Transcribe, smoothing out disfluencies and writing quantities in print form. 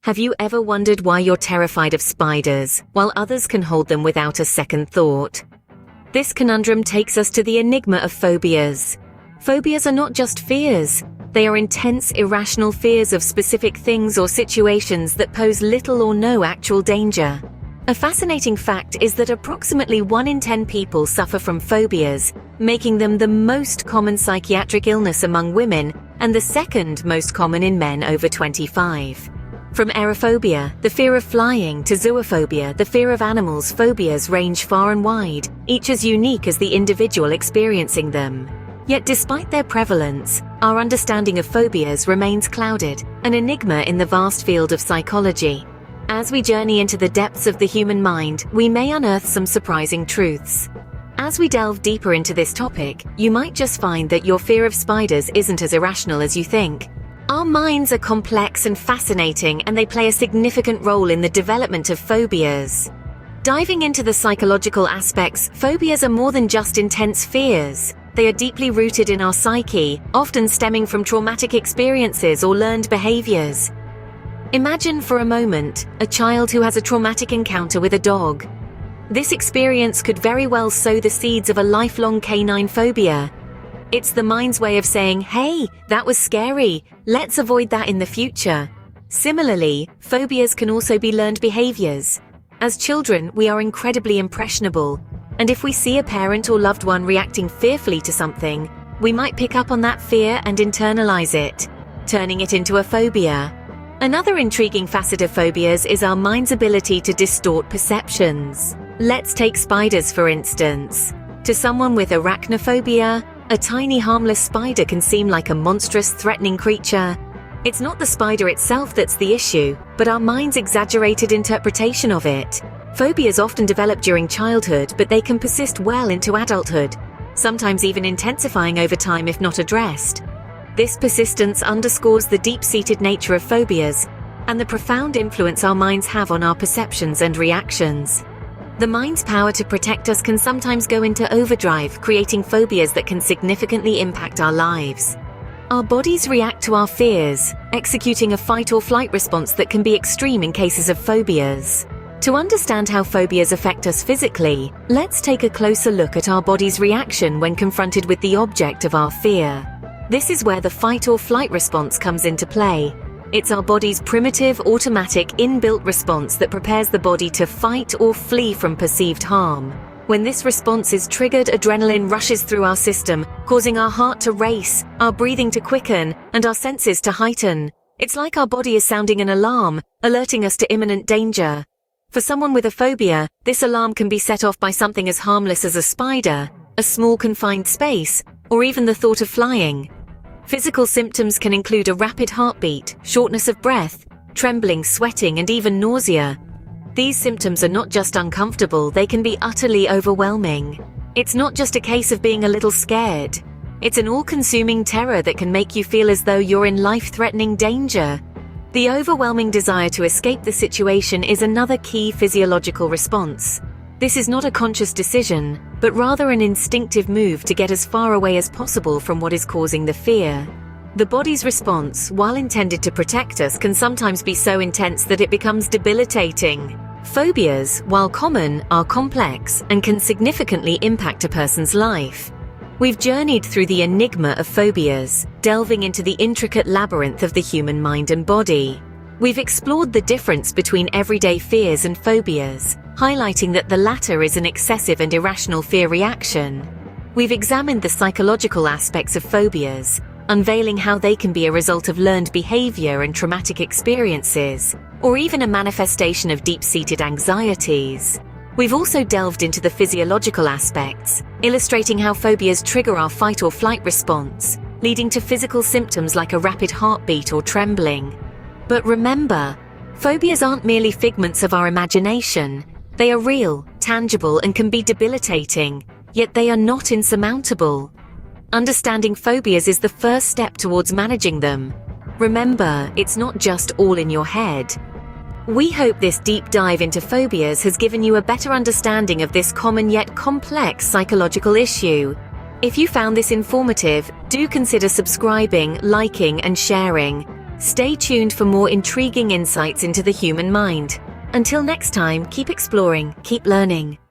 Have you ever wondered why you're terrified of spiders, while others can hold them without a second thought? This conundrum takes us to the enigma of phobias. Phobias are not just fears. They are intense, irrational fears of specific things or situations that pose little or no actual danger. A fascinating fact is that approximately 1 in 10 people suffer from phobias, making them the most common psychiatric illness among women and the second most common in men over 25. From aerophobia, the fear of flying, to zoophobia, the fear of animals, phobias range far and wide, each as unique as the individual experiencing them. Yet despite their prevalence, our understanding of phobias remains clouded, an enigma in the vast field of psychology. As we journey into the depths of the human mind, we may unearth some surprising truths. As we delve deeper into this topic, you might just find that your fear of spiders isn't as irrational as you think. Our minds are complex and fascinating, and they play a significant role in the development of phobias. Diving into the psychological aspects, phobias are more than just intense fears. They are deeply rooted in our psyche, often stemming from traumatic experiences or learned behaviors. Imagine for a moment a child who has a traumatic encounter with a dog. This experience could very well sow the seeds of a lifelong canine phobia. It's the mind's way of saying, "Hey, that was scary. Let's avoid that in the future." Similarly, phobias can also be learned behaviors. As children, we are incredibly impressionable, and if we see a parent or loved one reacting fearfully to something, we might pick up on that fear and internalize it, turning it into a phobia. Another intriguing facet of phobias is our mind's ability to distort perceptions. Let's take spiders, for instance. To someone with arachnophobia, a tiny harmless spider can seem like a monstrous, threatening creature. It's not the spider itself that's the issue, but our mind's exaggerated interpretation of it. Phobias often develop during childhood, but they can persist well into adulthood, sometimes even intensifying over time if not addressed. This persistence underscores the deep-seated nature of phobias and the profound influence our minds have on our perceptions and reactions. The mind's power to protect us can sometimes go into overdrive, creating phobias that can significantly impact our lives. Our bodies react to our fears, executing a fight or flight response that can be extreme in cases of phobias. To understand how phobias affect us physically, let's take a closer look at our body's reaction when confronted with the object of our fear. This is where the fight or flight response comes into play. It's our body's primitive, automatic, inbuilt response that prepares the body to fight or flee from perceived harm. When this response is triggered, adrenaline rushes through our system, causing our heart to race, our breathing to quicken, and our senses to heighten. It's like our body is sounding an alarm, alerting us to imminent danger. For someone with a phobia, this alarm can be set off by something as harmless as a spider, a small confined space, or even the thought of flying. Physical symptoms can include a rapid heartbeat, shortness of breath, trembling, sweating, and even nausea. These symptoms are not just uncomfortable, they can be utterly overwhelming. It's not just a case of being a little scared. It's an all-consuming terror that can make you feel as though you're in life-threatening danger. The overwhelming desire to escape the situation is another key physiological response. This is not a conscious decision, but rather an instinctive move to get as far away as possible from what is causing the fear. The body's response, while intended to protect us, can sometimes be so intense that it becomes debilitating. Phobias, while common, are complex and can significantly impact a person's life. We've journeyed through the enigma of phobias, delving into the intricate labyrinth of the human mind and body. We've explored the difference between everyday fears and phobias, highlighting that the latter is an excessive and irrational fear reaction. We've examined the psychological aspects of phobias, unveiling how they can be a result of learned behavior and traumatic experiences, or even a manifestation of deep-seated anxieties. We've also delved into the physiological aspects, illustrating how phobias trigger our fight or flight response, leading to physical symptoms like a rapid heartbeat or trembling. But remember, phobias aren't merely figments of our imagination. They are real, tangible, and can be debilitating, yet they are not insurmountable. Understanding phobias is the first step towards managing them. Remember, it's not just all in your head. We hope this deep dive into phobias has given you a better understanding of this common yet complex psychological issue. If you found this informative, do consider subscribing, liking, and sharing. Stay tuned for more intriguing insights into the human mind. Until next time, keep exploring, keep learning.